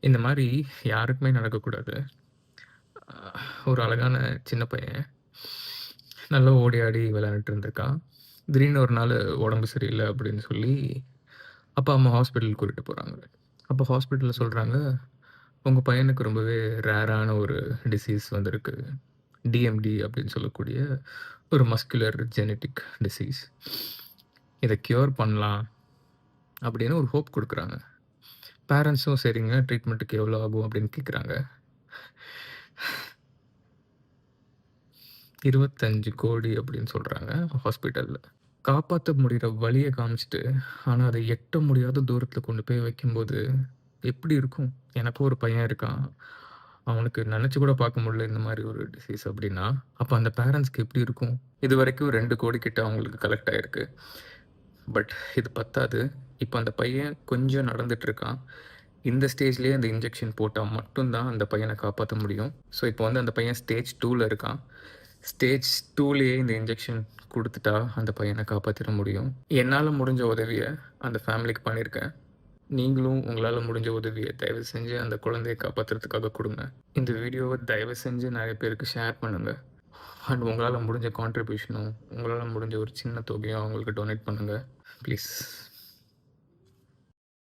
இந்த மாரி யாருக்குமே நடக்கக்கூடாது. அ ஒரு அழகான சின்ன பையன். நல்லா ஓடி ஆடி விளையாண்டுட்டு இருந்திருக்கான். திடீர்னு ஒரு நாள் உடம்பு சரியில்ல அப்படின்னு சொல்லி, அப்பா, அம்மா ஹாஸ்பிட்டல் கூட்டிட்டு போறாங்க. அப்போ ஹாஸ்பிட்டல்ல சொல்றாங்க, "உங்க பையனுக்கு ரொம்பவே ரேரான ஒரு டிசீஸ் வந்திருக்கு. டிஎம்டி அப்படின்னு சொல்லக்கூடிய ஒரு மஸ்குலர் ஜெனடிக் டிசீஸ். இத கியூர் பண்ணலாம்." அப்படின்னு ஒரு ஹோப் குடுக்குறாங்க. பேரண்ட்ஸும் சரிங்க ட்ரீட்மென்ட்க்கு எவ்வளோ ஆகும் அப்படின்னு கேட்குறாங்க. 25,00,00,000 அப்படின்னு சொல்றாங்க ஹாஸ்பிட்டல்ல. காப்பாத்த முடியிற வழிய காமிச்சுட்டு, ஆனா அத எட்ட முடியாத தூரத்தில கொண்டு போய் வைக்கும்போது, எப்படி இருக்கும்? எனக்கும் ஒரு பையன் இருக்கான். அவனுக்கு நெனச்சு கூட பார்க்க முடியல இந்த மாரி ஒரு டிசீஸ் அப்படின்னா, அப்ப அந்த பேரண்ட்ஸ்க்கு எப்படி இருக்கும்? இதுவரைக்கும் 2,00,00,000 கிட்ட அவங்களுக்கு கலெக்ட் ஆயிருக்கு. பட் இது பத்தாது. இப்ப அந்த பையன் கொஞ்சம் நடந்துட்டு இருக்கான். இந்த ஸ்டேஜ்லயே அந்த இன்ஜெக்ஷன் போட்டா மட்டும் தான் அந்த பையன காப்பாத்த முடியும். ஸோ, இப்போ வந்து அந்த பையன் ஸ்டேஜ் 2ல இருக்கான். ஸ்டேஜ் 2லயே இந்த இன்ஜெக்ஷன் குடுத்துட்டா அந்த பையன காப்பாத்திற முடியும். என்னால முடிஞ்ச உதவிய அந்த ஃபேமிலிக்கு பண்ணியிருக்கேன். நீங்களும் உங்களால முடிஞ்ச உதவிய தயவு செஞ்சு அந்த குழந்தைய காப்பாத்துறதுக்காக குடுங்க. இந்த வீடியோவ தயவு செஞ்சு நெறைய பேருக்கு ஷேர் பண்ணுங்க. அண்ட் உங்களால முடிஞ்ச கான்ட்ரிபியூஷனும், உங்களால முடிஞ்ச ஒரு சின்ன தொகையும் அவங்களுக்கு டொனேட் பண்ணுங்க. ப்ளீஸ்.